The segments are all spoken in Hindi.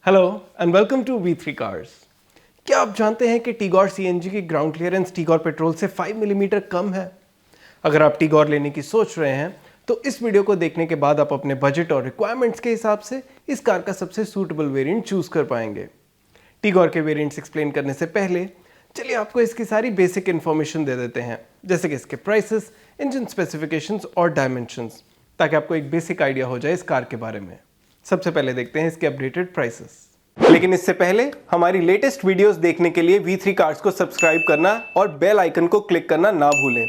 Hello and welcome to V3 cars. क्या आप जानते हैं कि टीगोर सीएनजी की ग्राउंड क्लियरेंस टीगोर पेट्रोल से 5 मिलीमीटर कम है? अगर आप टीगोर लेने की सोच रहे हैं तो इस वीडियो को देखने के बाद आप अपने बजट और रिक्वायरमेंट्स के हिसाब से इस कार का सबसे सूटेबल वेरिएंट चूज कर पाएंगे। टीगोर के वेरिएंट्स एक्सप्लेन करने से पहले चलिए आपको इसकी सारी बेसिक इन्फॉर्मेशन दे देते हैं, जैसे कि इसके प्राइसेस, इंजन स्पेसिफिकेशंस और डायमेंशंस, ताकि आपको एक बेसिक आइडिया हो जाए इस कार के बारे में। सबसे पहले देखते हैं इसके अपडेटेड प्राइसेस। लेकिन इससे पहले हमारी लेटेस्ट वीडियोस देखने के लिए V3 कार्स को सब्सक्राइब करना और बेल आइकन को क्लिक करना ना भूलें।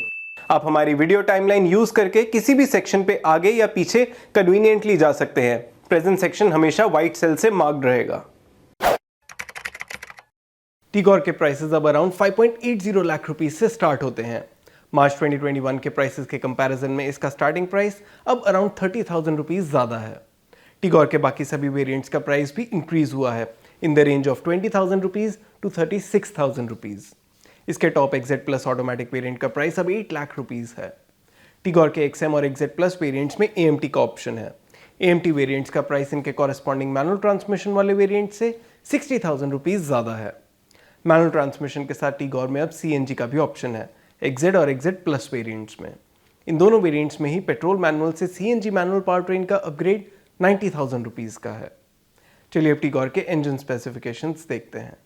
आप हमारी वीडियो टाइमलाइन यूज करके किसी भी सेक्शन पे आगे या पीछे कन्वीनियंटली जा सकते हैं। प्रेजेंट सेक्शन हमेशा व्हाइट सेल से मार्क्ड रहेगा। टीगोर के प्राइसेस अब अराउंड 5.80 लाख रुपीस से स्टार्ट होते हैं। मार्च 2021 के प्राइसेस के कंपैरिजन में इसका स्टार्टिंग प्राइस अब अराउंड 30,000 रुपीज ज्यादा है। टीगोर के बाकी सभी वेरिएंट्स का प्राइस भी इंक्रीज हुआ है in the range of 20,000 rupees to 36,000 rupees. इसके top XZ plus automatic variant का प्राइस अब 8 लाख रुपीज है। टीगोर के XM और XZ प्लस वेरिएंट्स में AMT का ऑप्शन है। AMT वेरिएंट्स का प्राइस इनके कॉरेस्पॉन्डिंग मैनुअल ट्रांसमिशन वाले वेरिएंट से 60,000 रुपीज ज्यादा है। मैनुअल ट्रांसमिशन के साथ टीगोर में अब CNG का भी ऑप्शन है XZ और XZ प्लस वेरिएंट्स में। इन दोनों वेरिएंट्स में ही पेट्रोल मैनुअल से CNG मैनुअल पावर ट्रेन का अपग्रेड 90,000 रुपीज का है। चलिए अब टीगोर के इंजन स्पेसिफिकेशंस देखते हैं।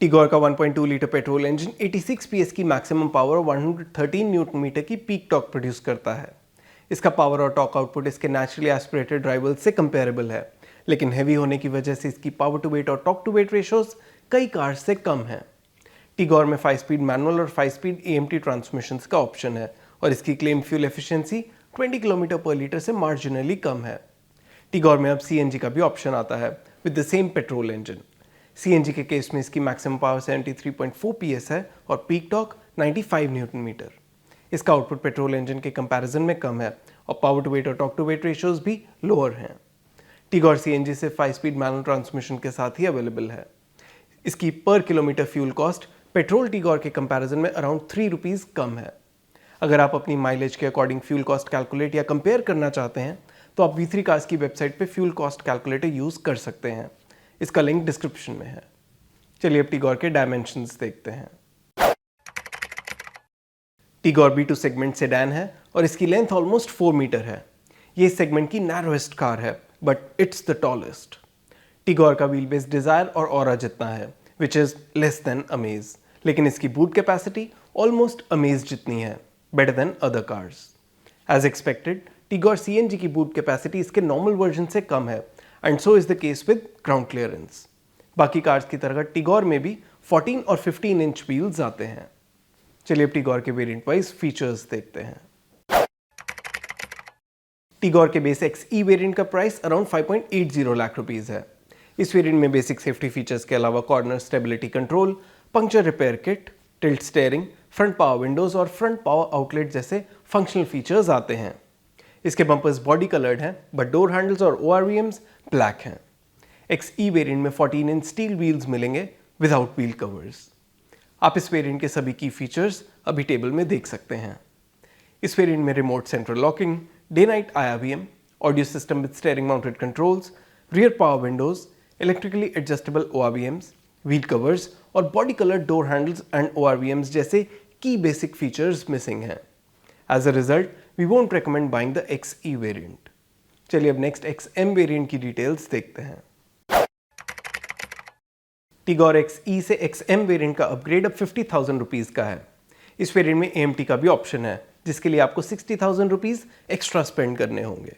टीगोर का 1.2 लीटर पेट्रोल इंजन 86 PS की मैक्सिमम पावर और 113 न्यूटन मीटर की पीक टॉर्क प्रोड्यूस करता है। इसका पावर और टॉर्क आउटपुट इसके नेचुरली एस्पिरेटेड राइवल्स से कंपेरेबल है, लेकिन हैवी होने की वजह से इसकी पावर टू वेट और टॉर्क टू वेट रेशियोज कई कार्स से कम है। टीगोर में 5 स्पीड मैनुअल और 5 स्पीड AMT ट्रांसमिशंस का ऑप्शन है और इसकी क्लेम फ्यूल एफिशिएंसी 20 किलोमीटर पर लीटर से मार्जिनली कम है। टीगोर में अब CNG का भी ऑप्शन आता है with the same petrol engine. CNG के केस में इसकी मैक्सिमम पावर 73.4 PS है और पीक टॉर्क 95 न्यूटन मीटर। इसका आउटपुट पेट्रोल इंजन के कंपैरिजन में कम है और पावर टू वेट और टॉर्क टू वेट रेशियोज भी लोअर हैं। टीगोर CNG से 5 स्पीड मैनुअल ट्रांसमिशन के साथ ही अवेलेबल है। इसकी पर kilometre fuel cost petrol Tigor के कंपैरिजन में अराउंड 3 रुपीज कम है। अगर आप अपनी माइलेज के अकॉर्डिंग फ्यूल कॉस्ट कैलकुलेट या कंपेयर करना चाहते हैं तो आप V3 कार्स की वेबसाइट पे फ्यूल कॉस्ट कैलकुलेटर यूज कर सकते हैं। इसका लिंक डिस्क्रिप्शन में है। चलिए अब टीगोर के डायमेंशंस देखते हैं। टीगोर B2 सेगमेंट सेडान है और इसकी लेंथ ऑलमोस्ट 4 मीटर है। ये इस सेगमेंट की नैरोएस्ट कार है but it's the tallest. Tigor का व्हील बेस डिजायर और ऑरा जितना है which is less than amaze, लेकिन इसकी बूट कैपेसिटी ऑलमोस्ट अमेज जितनी है, better than other cars. As expected, Tigor CNG की बूट कैपेसिटी इसके नॉर्मल वर्जन से कम है and so is the case with ground clearance. बाकी कार्स की तरह टीगोर में भी 14 और 15 इंच व्हील्स आते हैं। चलिए अब टीगोर के वेरिएंट वाइज फीचर्स देखते हैं। टीगोर के बेस XE वेरिएंट का प्राइस अराउंड 5.80 लाख रुपीज है। इस वेरिएंट में बेसिक सेफ्टी फीचर्स के अलावा corner stability control, puncture repair kit, tilt steering, front power Windows और फ्रंट पावर आउटलेट जैसे फंक्शनल फीचर्स आते हैं। इसके बम्पर्स बॉडी कलर्ड हैं बट डोर हैंडल्स और ORVMs ब्लैक हैं। XE वेरिएंट में 14 इंच स्टील व्हील्स मिलेंगे विदाउट व्हील कवर्स। आप इस वेरिएंट के सभी की फीचर्स अभी टेबल में देख सकते हैं। इस वेरिएंट में remote central locking, day night IRVM, audio system with steering mounted controls, rear power windows, electrically adjustable ORVMs, wheel covers और body colour door handles and ORVMs जैसे की बेसिक फीचर्स मिसिंग हैं। As a result we won't recommend buying the XE variant. चलिए अब नेक्स्ट XM वेरिएंट की डिटेल्स देखते हैं। टीगोर XE से XM वेरिएंट का अपग्रेड अब 50,000 रुपीज का है। इस वेरिएंट में AMT का भी ऑप्शन है जिसके लिए आपको 60,000 रुपीज एक्स्ट्रा स्पेंड करने होंगे।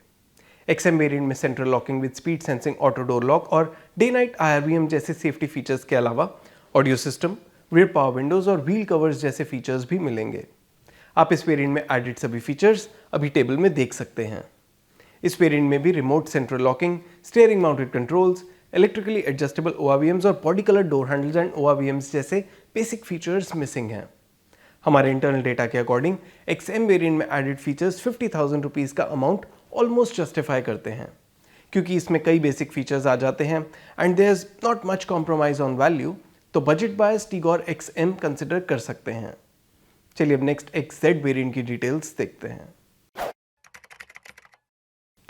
XM वेरिएंट में central locking with speed sensing auto door lock और डे नाइट IRVM जैसे सेफ्टी फीचर्स के अलावा audio system, rear power Windows और व्हील कवर्स जैसे फीचर्स भी मिलेंगे। आप इस वेरिएंट में एडिड सभी फीचर्स अभी टेबल में देख सकते हैं। इस वेरिएंट में भी remote central locking, steering mounted controls, electrically adjustable ORVMs और body colour door handles and ORVMs जैसे बेसिक फीचर्स मिसिंग हैं। हमारे इंटरनल डेटा के अकॉर्डिंग XM वेरिएंट में एडिड फीचर्स 50,000 रुपीज का अमाउंट ऑलमोस्ट जस्टिफाई करते हैं, क्योंकि इसमें कई बेसिक फीचर्स आ जाते हैं and there is not much compromise on value, तो budget buyers Tigor XM consider कर सकते हैं। चलिए अब नेक्स्ट XZ वेरिएंट की डिटेल्स देखते हैं।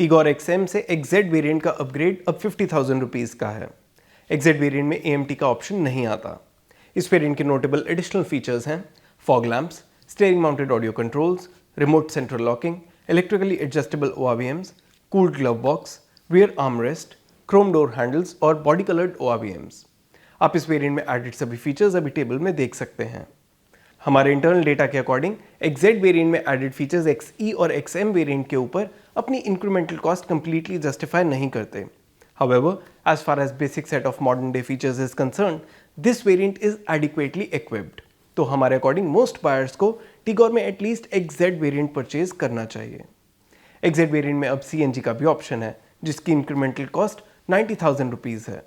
टीगोर XM से XZ वेरिएंट का अपग्रेड अब 50,000 रुपीज़ का है। XZ वेरिएंट में AMT का ऑप्शन नहीं आता। इस वेरिएंट के नोटेबल एडिशनल फीचर्स हैं fog lamps, steering mounted audio controls, remote central locking, electrically adjustable ORVMs, cooled glove box, rear armrest, Chrome door handles और बॉडी कलर्ड ORVMs। आप इस वेरिएंट में एडेड सभी फीचर्स अभी टेबल में देख सकते हैं। हमारे इंटरनल डेटा के अकॉर्डिंग XZ वेरिएंट में एडेड फीचर्स XE और XM वेरिएंट के ऊपर अपनी इंक्रीमेंटल कॉस्ट कंप्लीटली जस्टिफाई नहीं करते। However, as far as basic set of modern day features is concerned, this variant is adequately equipped. तो हमारे अकॉर्डिंग मोस्ट बायर्स को टीगोर में एटलीस्ट XZ वेरिएंट परचेज करना चाहिए। XZ वेरिएंट में अब CNG का भी ऑप्शन है जिसकी इंक्रीमेंटल कॉस्ट 90,000 रुपीज़ है।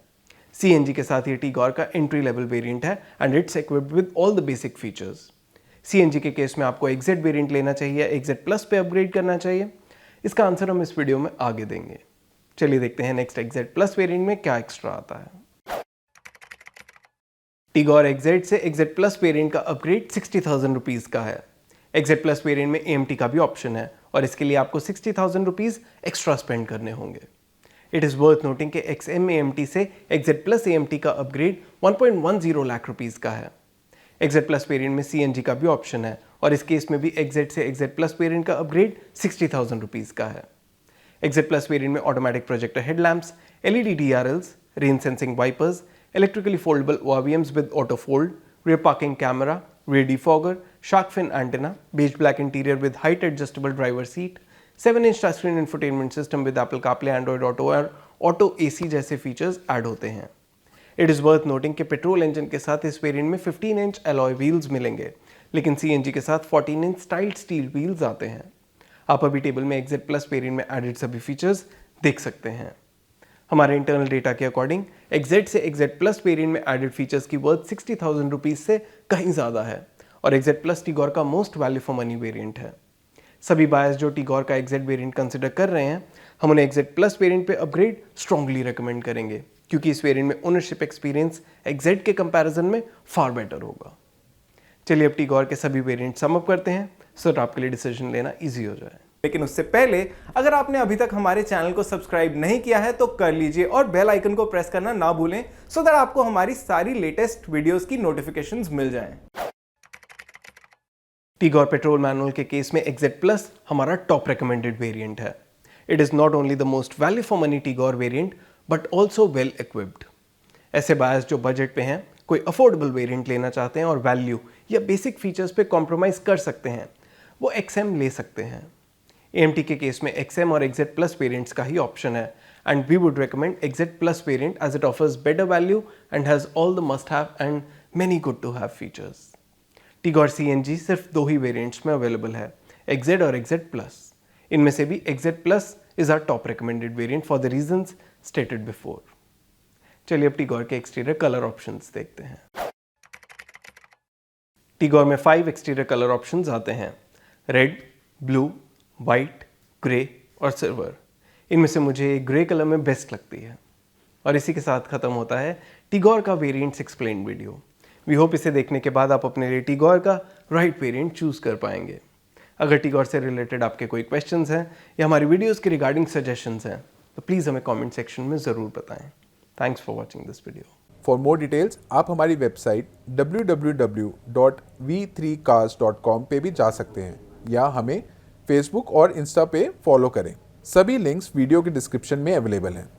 CNG के साथ ये टीगोर का एंट्री लेवल वेरिएंट है and it's equipped with all the basic features. CNG के केस में आपको XZ वेरिएंट लेना चाहिए, XZ प्लस पे अपग्रेड करना चाहिए। इसका आंसर हम इस वीडियो में आगे देंगे। चलिए देखते हैं नेक्स्ट XZ प्लस वेरिएंट में क्या एक्स्ट्रा आता है। टीगोर XZ से XZ प्लस वेरिएंट का अपग्रेड 60,000 रुपीज़ का है। XZ प्लस वेरिएंट में AMT का भी ऑप्शन है और इसके लिए आपको 60,000 रुपीज़ एक्स्ट्रा स्पेंड करने होंगे। इट इज़ वर्थ नोटिंग कि XM AMT से XZ प्लस AMT का अपग्रेड 1.10 लाख रुपीज़ का है। XZ प्लस वेरिएंट में CNG का भी ऑप्शन है और इस केस में भी XZ से XZ प्लस वेरिएंट का अपग्रेड 60,000 रुपीज़ का है। XZ प्लस वेरिएंट में automatic projector headlamps, LED DRLs, rain sensing wipers, electrically foldable ORVMs with auto fold, rear parking camera, rear defogger, shark fin antenna, beige black interior with height adjustable driver seat, 7-inch touchscreen infotainment system with Apple CarPlay, Android Auto और Auto AC जैसे फीचर्स ऐड होते हैं। इट इज़ वर्थ नोटिंग कि पेट्रोल इंजन के साथ इस वेरिएंट में 15-inch अलॉय व्हील्स मिलेंगे, लेकिन CNG के साथ 14-inch स्टाइल्ड स्टील व्हील्स आते हैं। आप अभी टेबल में XZ प्लस वेरिएंट में एडेड सभी फीचर्स देख सकते हैं। हमारे इंटरनल डेटा के अकॉर्डिंग XZ से XZ प्लस वेरिएंट में एडेड फीचर्स की वर्थ 60,000 रुपीज़ से कहीं ज़्यादा है और XZ प्लस टीगोर का most value for money variant है। सभी बायर्स जो टीगोर का XZ वेरिएंट कंसिडर कर रहे हैं, हम उन्हें XZ प्लस वेरिएंट पे अपग्रेड स्ट्रांगली रेकमेंड करेंगे क्योंकि इस वेरिएंट में ओनरशिप एक्सपीरियंस XZ के कंपैरिजन में फार बेटर होगा। चलिए अब टीगोर के सभी वेरिएंट सम अप करते हैं सो दैट आपके लिए डिसीजन लेना ईजी हो जाए। लेकिन उससे पहले अगर आपने अभी तक हमारे चैनल को सब्सक्राइब नहीं किया है तो कर लीजिए और बेल आइकन को प्रेस करना ना भूलें सो दैट आपको हमारी सारी लेटेस्ट वीडियोस की नोटिफिकेशंस मिल जाएं। टीगोर पेट्रोल मैनुअल के केस में XZ प्लस हमारा टॉप रिकमेंडेड वेरिएंट है। It is not only the most value for money Tigor variant but also well equipped. ऐसे बायर्स जो बजट पे हैं, कोई अफोर्डेबल वेरिएंट लेना चाहते हैं और वैल्यू या बेसिक फीचर्स पे कॉम्प्रोमाइज़ कर सकते हैं, वो XM ले सकते हैं। AMT के केस में XM और XZ प्लस वेरिएंट्स का ही ऑप्शन है and we would recommend XZ plus variant as it offers better value and has all the must have and many good to have features. Tigor CNG सिर्फ 2 ही वेरिएंट्स में अवेलेबल है, XZ और XZ प्लस। इनमें से भी XZ plus is our top recommended variant for the reasons stated before. चलिए अब टीगोर के एक्सटीरियर कलर ऑप्शंस देखते हैं। टीगोर में 5 एक्सटीरियर कलर ऑप्शंस आते हैं, रेड, ब्लू, वाइट, ग्रे और सिल्वर। इनमें से मुझे ग्रे कलर में बेस्ट लगती है। और इसी के साथ खत्म होता है टीगोर का variants explain video. We hope इसे देखने के बाद आप अपने लिए टीगोर का राइट वेरिएंट चूज कर पाएंगे। अगर टीगोर से रिलेटेड आपके कोई क्वेश्चंस हैं या हमारी वीडियोस के रिगार्डिंग सजेशंस हैं तो प्लीज़ हमें कमेंट सेक्शन में ज़रूर बताएं। Thanks for watching this video. For more details आप हमारी वेबसाइट www.v3cars.com पे भी जा सकते हैं या हमें फेसबुक और इंस्टा पे फॉलो करें। सभी लिंक्स वीडियो के डिस्क्रिप्शन में अवेलेबल हैं।